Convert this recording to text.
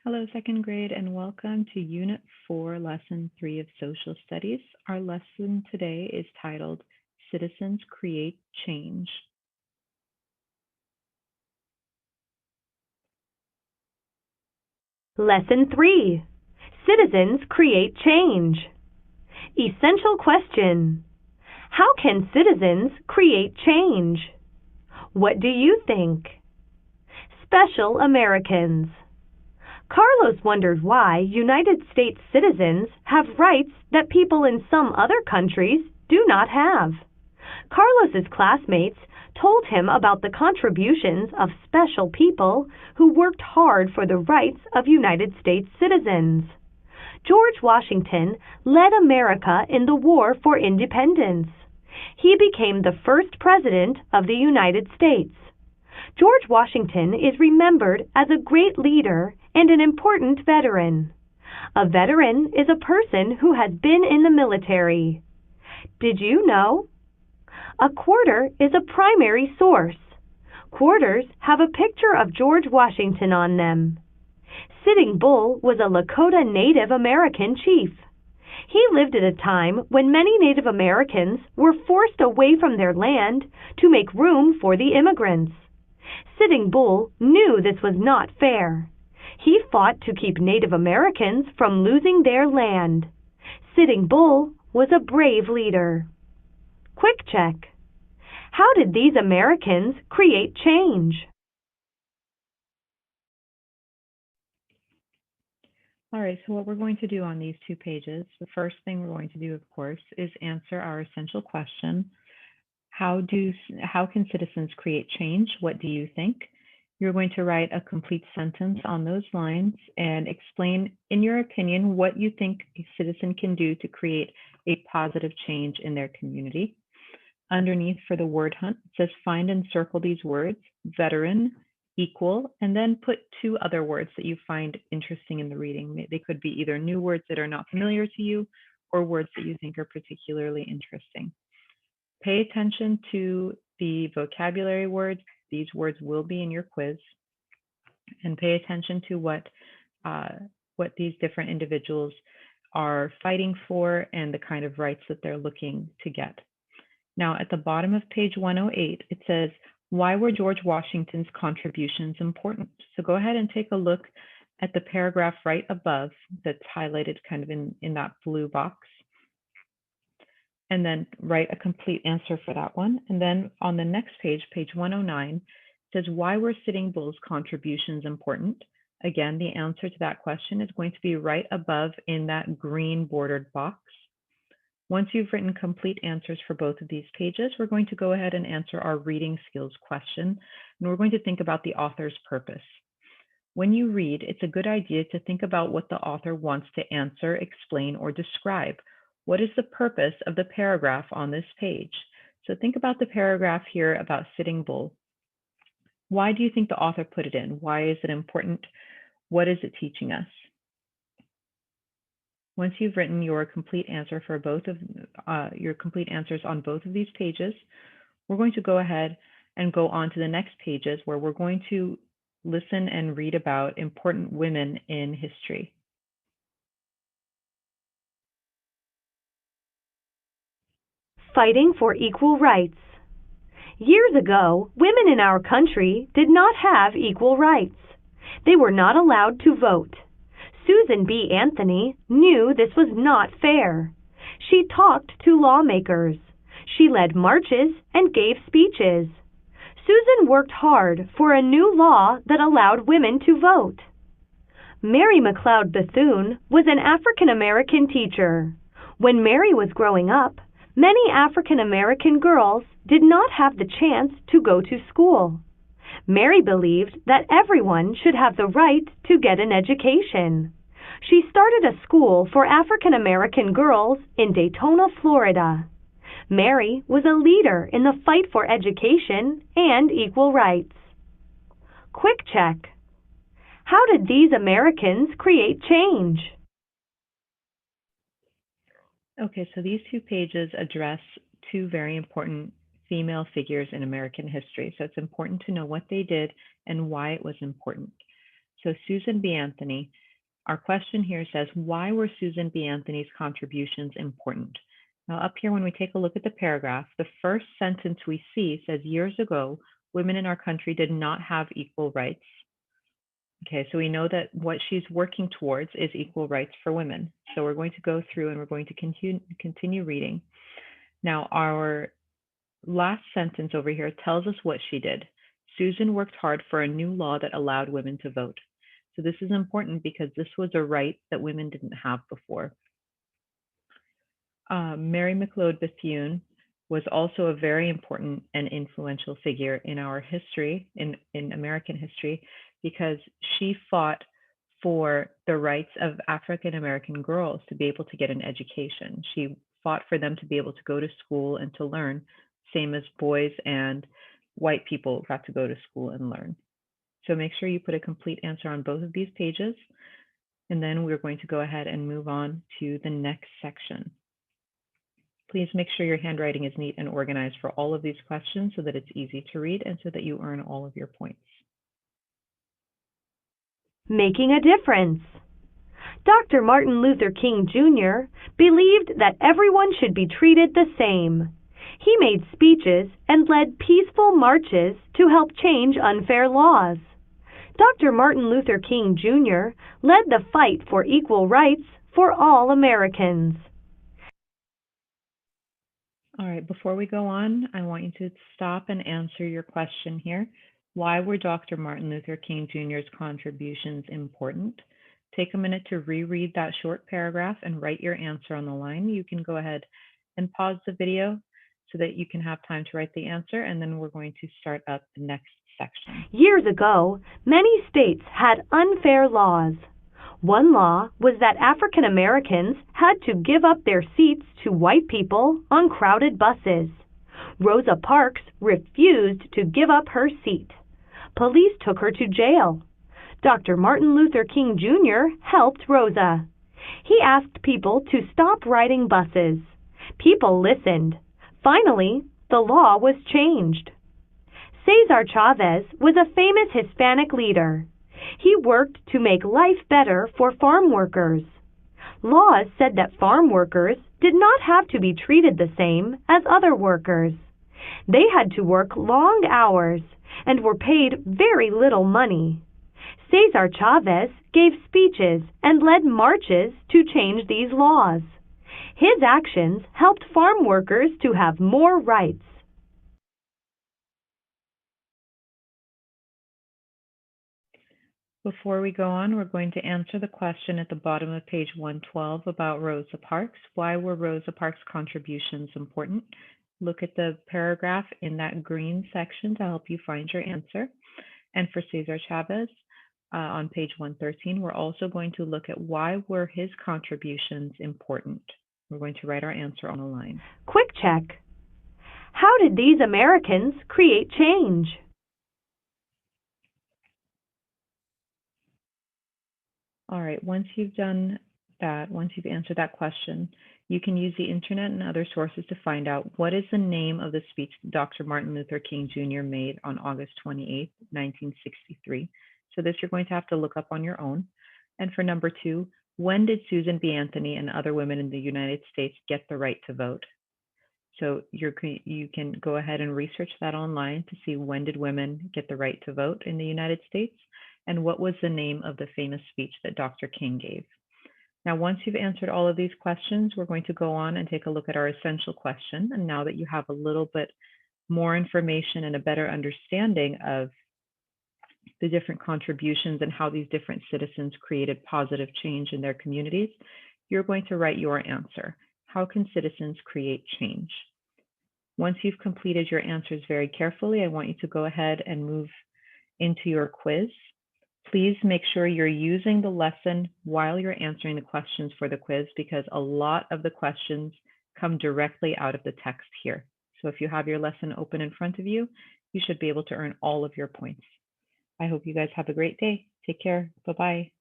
Hello, second grade, and welcome to Unit 4, Lesson 3 of Social Studies. Our lesson today is titled Citizens Create Change. Lesson 3. Citizens Create Change. Essential question. How can citizens create change? What do you think? Special Americans. Carlos wondered why United States citizens have rights that people in some other countries do not have. Carlos's classmates told him about the contributions of special people who worked hard for the rights of United States citizens. George Washington led America in the War for Independence. He became the first president of the United States. George Washington is remembered as a great leader and an important veteran. A veteran is a person who has been in the military. Did you know? A quarter is a primary source. Quarters have a picture of George Washington on them. Sitting Bull was a Lakota Native American chief. He lived at a time when many Native Americans were forced away from their land to make room for the immigrants. Sitting Bull knew this was not fair. He fought to keep Native Americans from losing their land. Sitting Bull was a brave leader. Quick check. How did these Americans create change? All right, so what we're going to do on these two pages, the first thing we're going to do, of course, is answer our essential question. How can citizens create change? What do you think? You're going to write a complete sentence on those lines and explain, in your opinion, what you think a citizen can do to create a positive change in their community. Underneath for the word hunt, it says find and circle these words, veteran, equal, and then put two other words that you find interesting in the reading. They could be either new words that are not familiar to you or words that you think are particularly interesting. Pay attention to the vocabulary words. These words will be in your quiz. And pay attention to what these different individuals are fighting for and the kind of rights that they're looking to get. Now, at the bottom of page 108, it says, why were George Washington's contributions important? So go ahead and take a look at the paragraph right above that's highlighted kind of in that blue box. And then write a complete answer for that one. And then on the next page, page 109, it says, why were Sitting Bull's contributions important? Again, the answer to that question is going to be right above in that green bordered box. Once you've written complete answers for both of these pages, we're going to go ahead and answer our reading skills question, and we're going to think about the author's purpose. When you read, it's a good idea to think about what the author wants to answer, explain, or describe. What is the purpose of the paragraph on this page? So think about the paragraph here about Sitting Bull. Why do you think the author put it in? Why is it important? What is it teaching us? Once you've written your complete answer for both of your complete answers on both of these pages, we're going to go ahead and go on to the next pages where we're going to listen and read about important women in history. Fighting for equal rights. Years ago, women in our country did not have equal rights. They were not allowed to vote. Susan B. Anthony knew this was not fair. She talked to lawmakers. She led marches and gave speeches. Susan worked hard for a new law that allowed women to vote. Mary McLeod Bethune was an African American teacher. When Mary was growing up, many African American girls did not have the chance to go to school. Mary believed that everyone should have the right to get an education. She started a school for African American girls in Daytona, Florida. Mary was a leader in the fight for education and equal rights. Quick check. How did these Americans create change? Okay, so these two pages address two very important female figures in American history. So it's important to know what they did and why it was important. So Susan B. Anthony, our question here says, why were Susan B. Anthony's contributions important? Now up here, when we take a look at the paragraph, the first sentence we see says, years ago, women in our country did not have equal rights. Okay, so we know that what she's working towards is equal rights for women. So we're going to go through and we're going to continue reading. Now, our last sentence over here tells us what she did. Susan worked hard for a new law that allowed women to vote. So this is important because this was a right that women didn't have before. Mary McLeod Bethune was also a very important and influential figure in our history, in American history, because she fought for the rights of African American girls to be able to get an education. She fought for them to be able to go to school and to learn, same as boys and white people got to go to school and learn. So make sure you put a complete answer on both of these pages, and then we're going to go ahead and move on to the next section. Please make sure your handwriting is neat and organized for all of these questions so that it's easy to read and so that you earn all of your points. Making a difference. Dr. Martin Luther King Jr. believed that everyone should be treated the same. He made speeches and led peaceful marches to help change unfair laws. Dr. Martin Luther King Jr. led the fight for equal rights for all Americans. All right, before we go on, I want you to stop and answer your question here. Why were Dr. Martin Luther King Jr.'s contributions important? Take a minute to reread that short paragraph and write your answer on the line. You can go ahead and pause the video so that you can have time to write the answer, and then we're going to start up the next section. Years ago, many states had unfair laws. One law was that African Americans had to give up their seats to white people on crowded buses. Rosa Parks refused to give up her seat. Police took her to jail. Dr. Martin Luther King Jr. helped Rosa. He asked people to stop riding buses. People listened. Finally, the law was changed. Cesar Chavez was a famous Hispanic leader. He worked to make life better for farm workers. Laws said that farm workers did not have to be treated the same as other workers. They had to work long hours and were paid very little money. Cesar Chavez gave speeches and led marches to change these laws. His actions helped farm workers to have more rights. Before we go on, we're going to answer the question at the bottom of page 112 about Rosa Parks. Why were Rosa Parks' contributions important? Look at the paragraph in that green section to help you find your answer. And for Cesar Chavez, on page 113, we're also going to look at why were his contributions important. We're going to write our answer on the line. Quick check. How did these Americans create change? All right, once you've done that, once you've answered that question, you can use the internet and other sources to find out what is the name of the speech Dr. Martin Luther King Jr. made on August 28, 1963. So this you're going to have to look up on your own. And for number 2, when did Susan B. Anthony and other women in the United States get the right to vote? So you can go ahead and research that online to see when did women get the right to vote in the United States, and what was the name of the famous speech that Dr. King gave. Now, once you've answered all of these questions, we're going to go on and take a look at our essential question. And now that you have a little bit more information and a better understanding of the different contributions and how these different citizens created positive change in their communities, you're going to write your answer. How can citizens create change? Once you've completed your answers very carefully, I want you to go ahead and move into your quiz. Please make sure you're using the lesson while you're answering the questions for the quiz, because a lot of the questions come directly out of the text here. So if you have your lesson open in front of you, you should be able to earn all of your points. I hope you guys have a great day. Take care. Bye-bye.